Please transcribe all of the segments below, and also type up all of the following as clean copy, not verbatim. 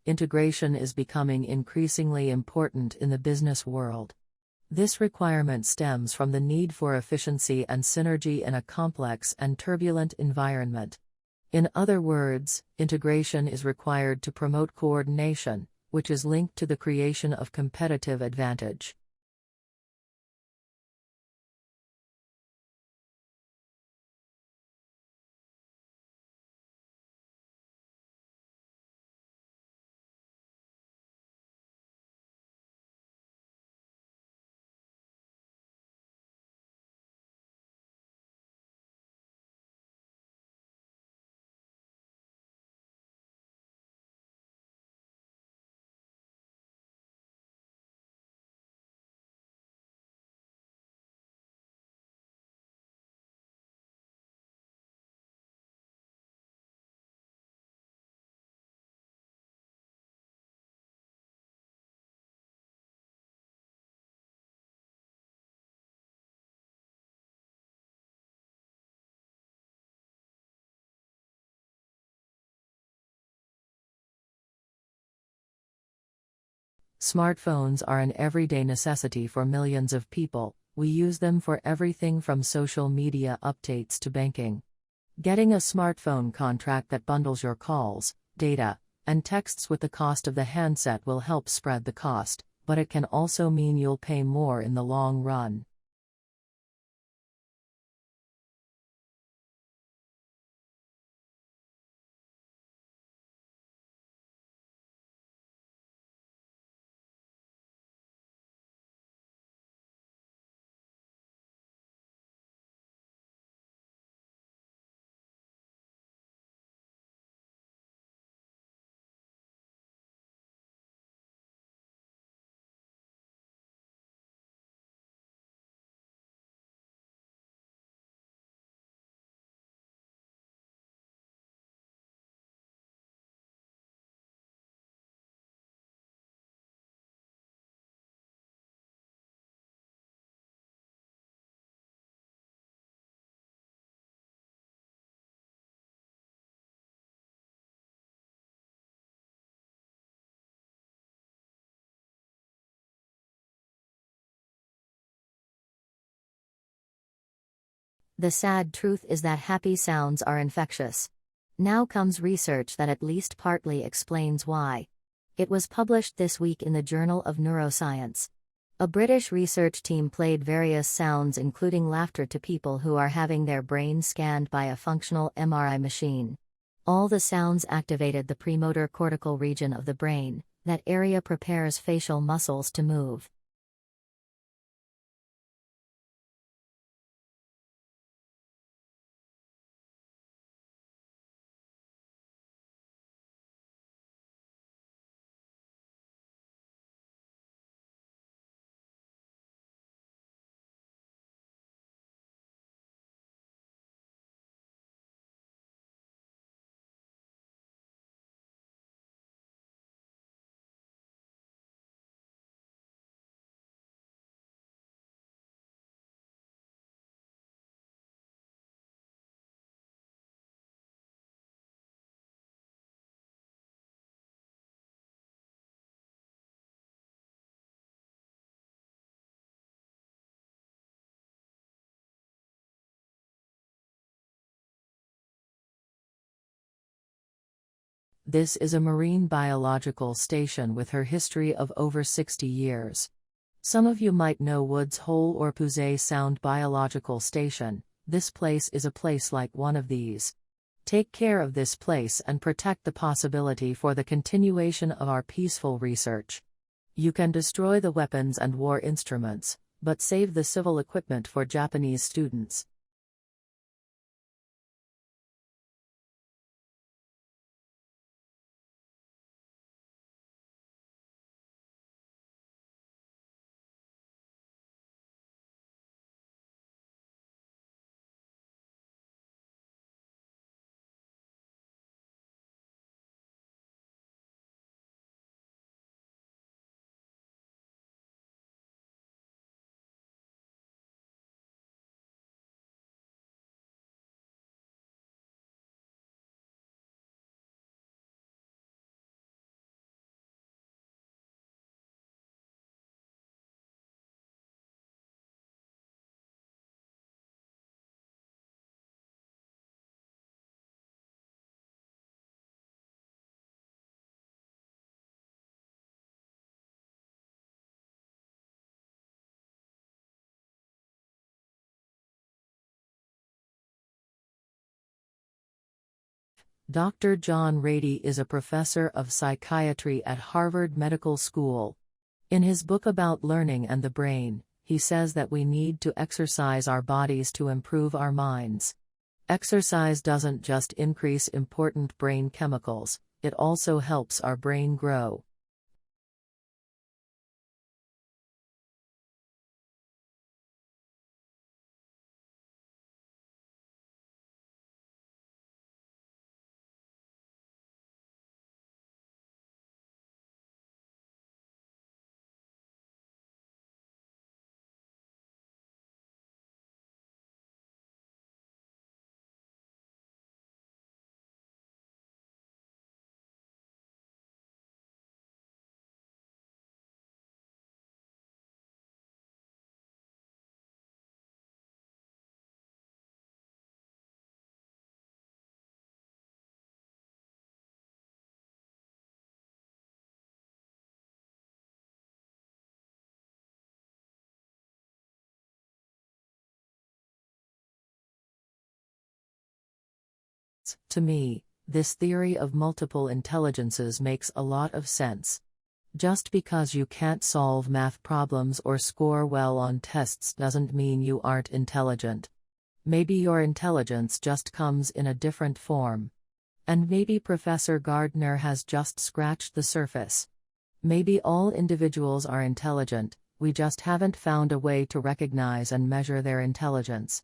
integration is becoming increasingly important in the business world. This requirement stems from the need for efficiency and synergy in a complex and turbulent environment. In other words, integration is required to promote coordination, which is linked to the creation of competitive advantage. Smartphones are an everyday necessity for millions of people. We use them for everything from social media updates to banking. Getting a smartphone contract that bundles your calls, data, and texts with the cost of the handset will help spread the cost, but it can also mean you'll pay more in the long run. The sad truth is that happy sounds are infectious. Now comes research that at least partly explains why. It was published this week in the Journal of Neuroscience. A British research team played various sounds, including laughter, to people who are having their brains scanned by a functional MRI machine. All the sounds activated the premotor cortical region of the brain. That area prepares facial muscles to move. This is a marine biological station with her history of over 60 years. Some of you might know Woods Hole or Puget Sound Biological Station. This place is a place like one of these. Take care of this place and protect the possibility for the continuation of our peaceful research. You can destroy the weapons and war instruments, but save the civil equipment for Japanese students. Dr. John Rady is a professor of psychiatry at Harvard Medical School. In his book about learning and the brain, he says that we need to exercise our bodies to improve our minds. Exercise doesn't just increase important brain chemicals, it also helps our brain grow. To me, this theory of multiple intelligences makes a lot of sense. Just because you can't solve math problems or score well on tests doesn't mean you aren't intelligent. Maybe your intelligence just comes in a different form. And maybe Professor Gardner has just scratched the surface. Maybe all individuals are intelligent, we just haven't found a way to recognize and measure their intelligence.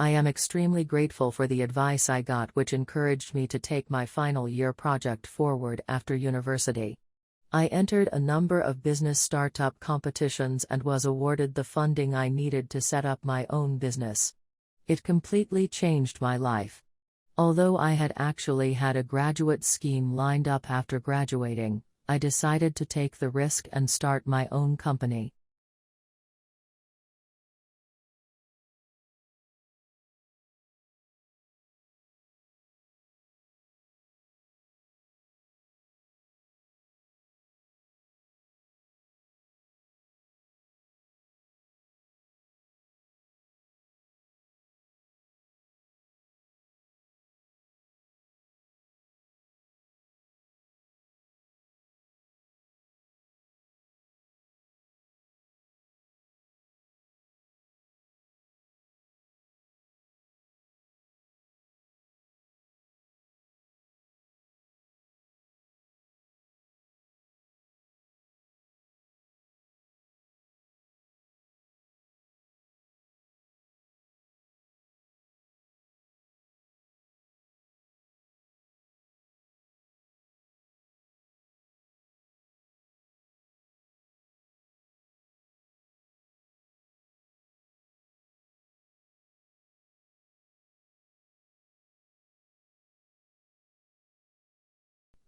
I am extremely grateful for the advice I got, which encouraged me to take my final year project forward after university. I entered a number of business startup competitions and was awarded the funding I needed to set up my own business. It completely changed my life. Although I had actually had a graduate scheme lined up after graduating, I decided to take the risk and start my own company.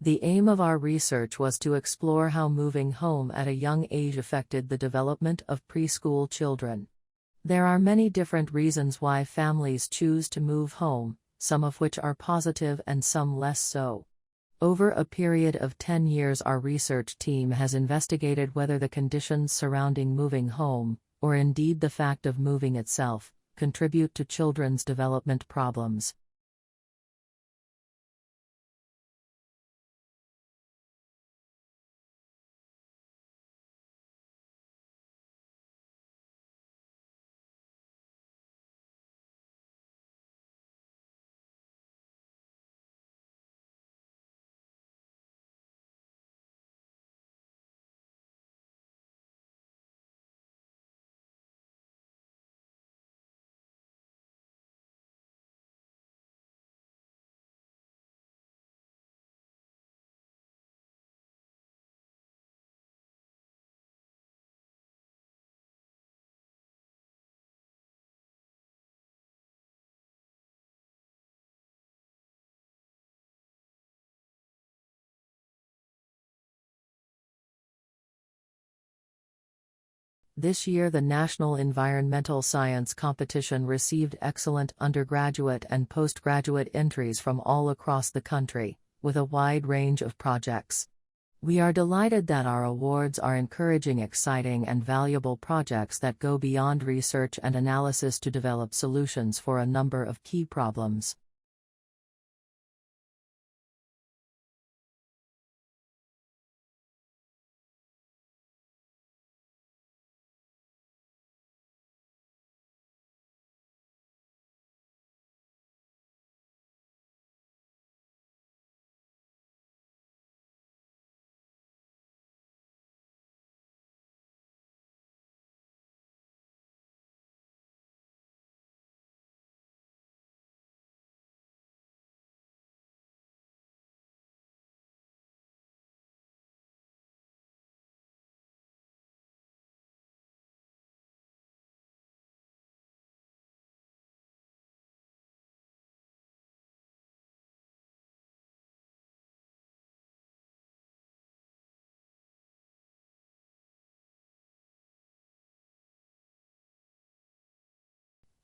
The aim of our research was to explore how moving home at a young age affected the development of preschool children. There are many different reasons why families choose to move home, some of which are positive and some less so. Over a period of 10 years, our research team has investigated whether the conditions surrounding moving home, or indeed the fact of moving itself, contribute to children's development problems. This year the National Environmental Science Competition received excellent undergraduate and postgraduate entries from all across the country, with a wide range of projects. We are delighted that our awards are encouraging exciting and valuable projects that go beyond research and analysis to develop solutions for a number of key problems.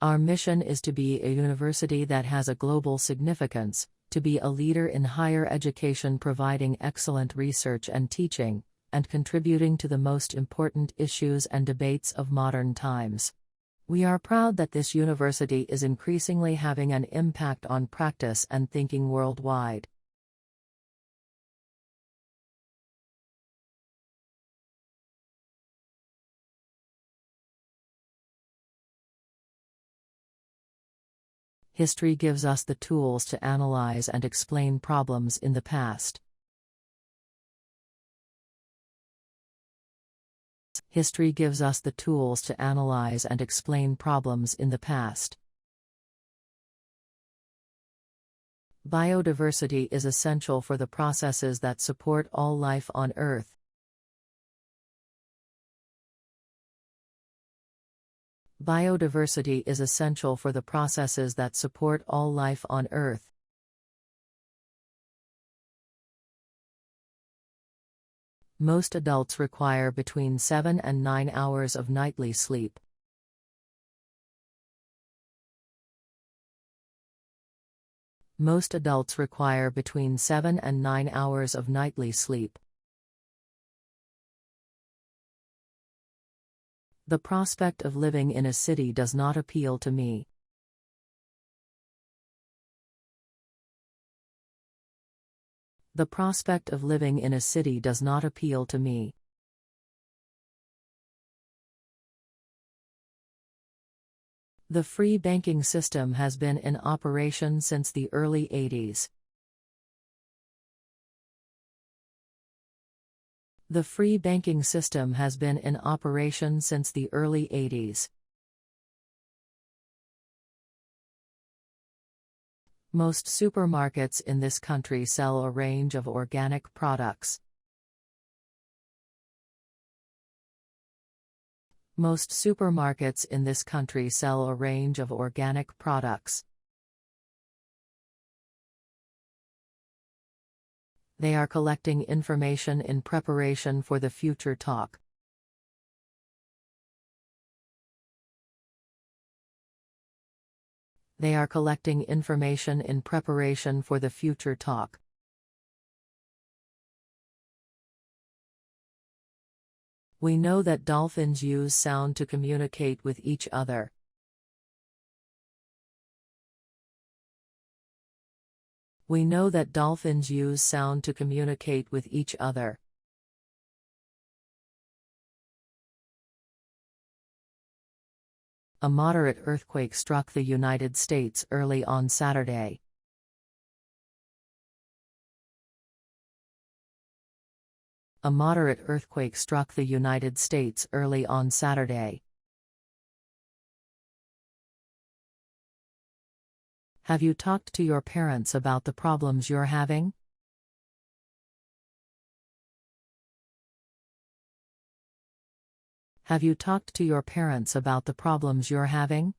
Our mission is to be a university that has a global significance, to be a leader in higher education providing excellent research and teaching, and contributing to the most important issues and debates of modern times. We are proud that this university is increasingly having an impact on practice and thinking worldwide. History gives us the tools to analyze and explain problems in the past. History gives us the tools to analyze and explain problems in the past. Biodiversity is essential for the processes that support all life on Earth. Biodiversity is essential for the processes that support all life on Earth. Most adults require between 7 and 9 hours of nightly sleep. Most adults require between 7 and 9 hours of nightly sleep. The prospect of living in a city does not appeal to me. The prospect of living in a city does not appeal to me. The free banking system has been in operation since the early 80s. The free banking system has been in operation since the early 80s. Most supermarkets in this country sell a range of organic products. Most supermarkets in this country sell a range of organic products. They are collecting information in preparation for the future talk. They are collecting information in preparation for the future talk. We know that dolphins use sound to communicate with each other. We know that dolphins use sound to communicate with each other. A moderate earthquake struck the United States early on Saturday. A moderate earthquake struck the United States early on Saturday. Have you talked to your parents about the problems you're having? Have you talked to your parents about the problems you're having?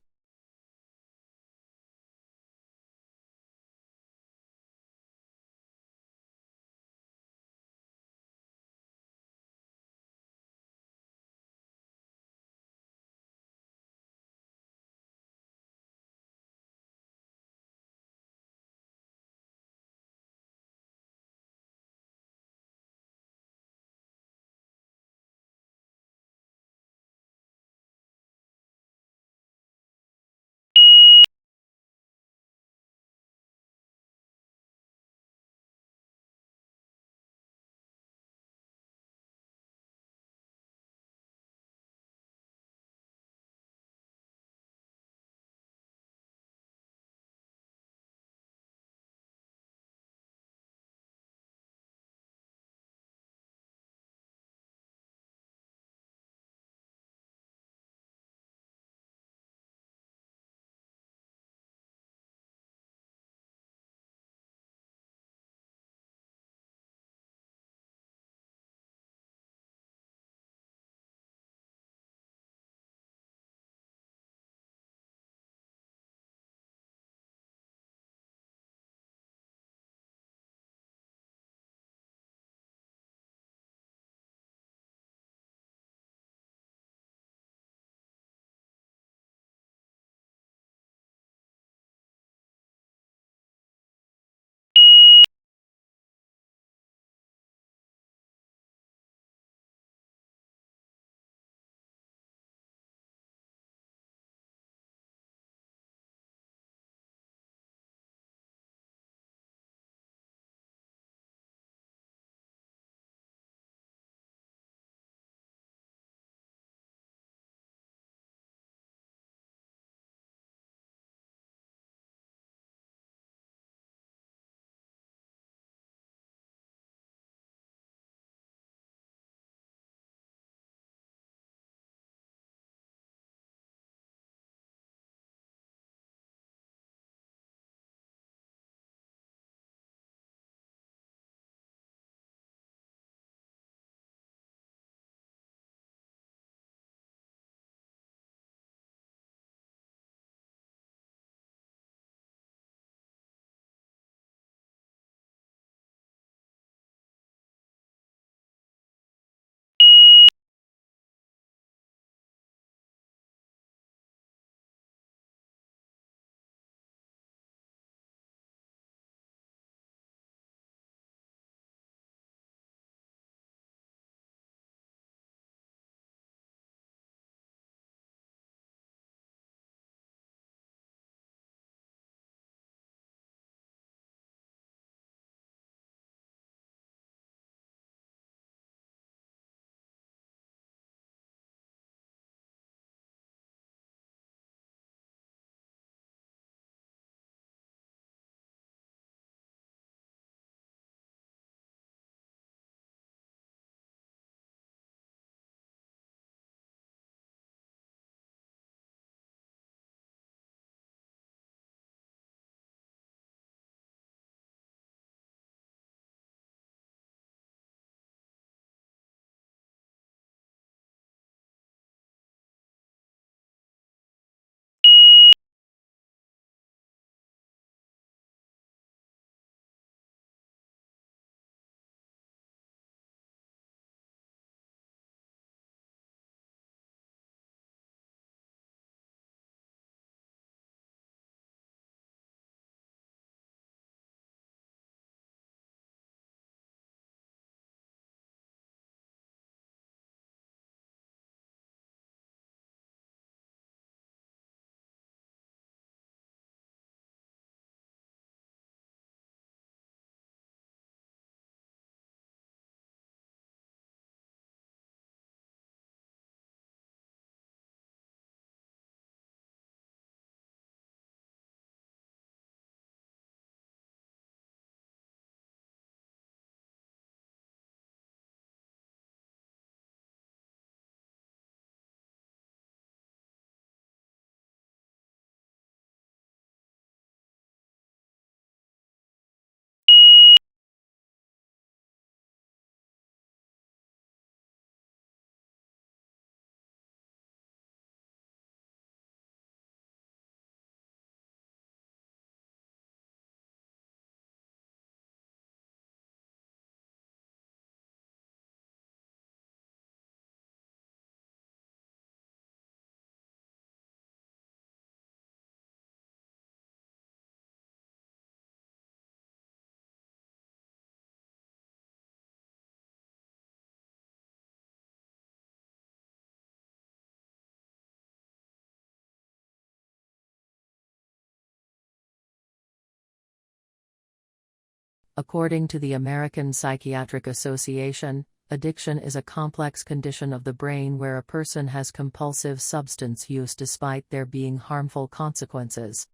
According to the American Psychiatric Association, addiction is a complex condition of the brain where a person has compulsive substance use despite there being harmful consequences.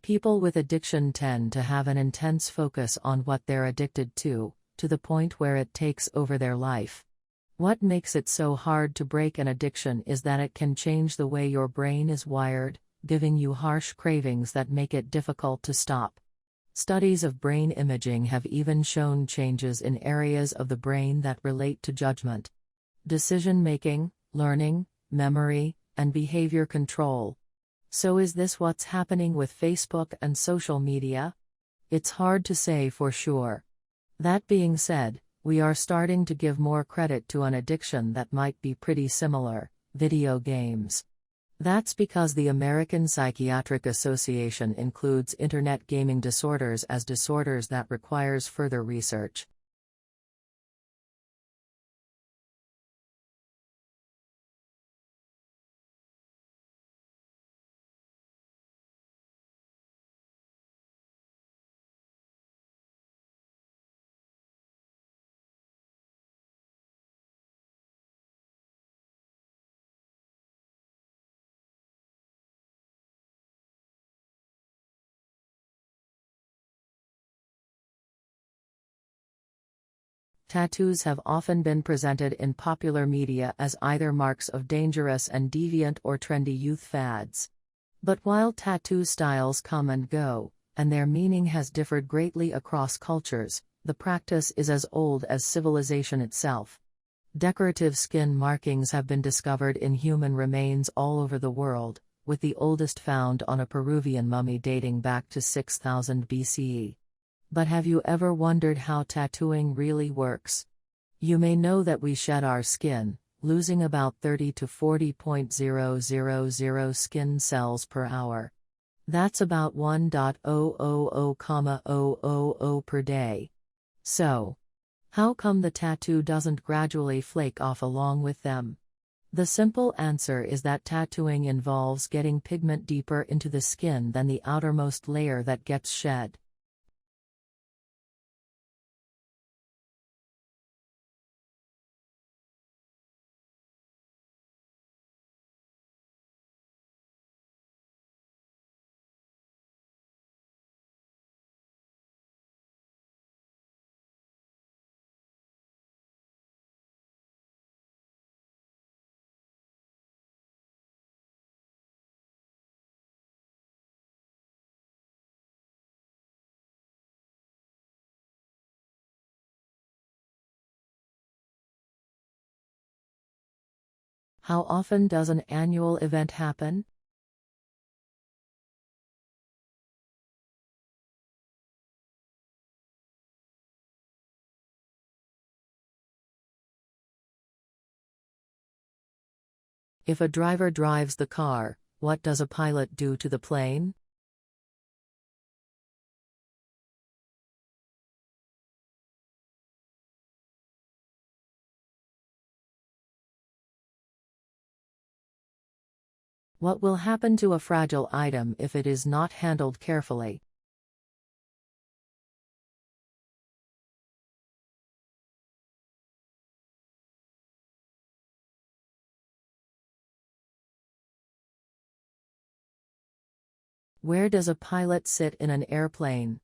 People with addiction tend to have an intense focus on what they're addicted to the point where it takes over their life. What makes it so hard to break an addiction is that it can change the way your brain is wired, giving you harsh cravings that make it difficult to stop. Studies of brain imaging have even shown changes in areas of the brain that relate to judgment, decision-making, learning, memory, and behavior control. So is this what's happening with Facebook and social media? It's hard to say for sure. That being said, we are starting to give more credit to an addiction that might be pretty similar: video games. That's because the American Psychiatric Association includes internet gaming disorders as disorders that requires further research. Tattoos have often been presented in popular media as either marks of dangerous and deviant or trendy youth fads. But while tattoo styles come and go, and their meaning has differed greatly across cultures, the practice is as old as civilization itself. Decorative skin markings have been discovered in human remains all over the world, with the oldest found on a Peruvian mummy dating back to 6000 BCE. But have you ever wondered how tattooing really works? You may know that we shed our skin, losing about 30 to 40.000 skin cells per hour. That's about 1.000,000 per day. So, how come the tattoo doesn't gradually flake off along with them? The simple answer is that tattooing involves getting pigment deeper into the skin than the outermost layer that gets shed. How often does an annual event happen? If a driver drives the car, what does a pilot do to the plane? What will happen to a fragile item if it is not handled carefully? Where does a pilot sit in an airplane?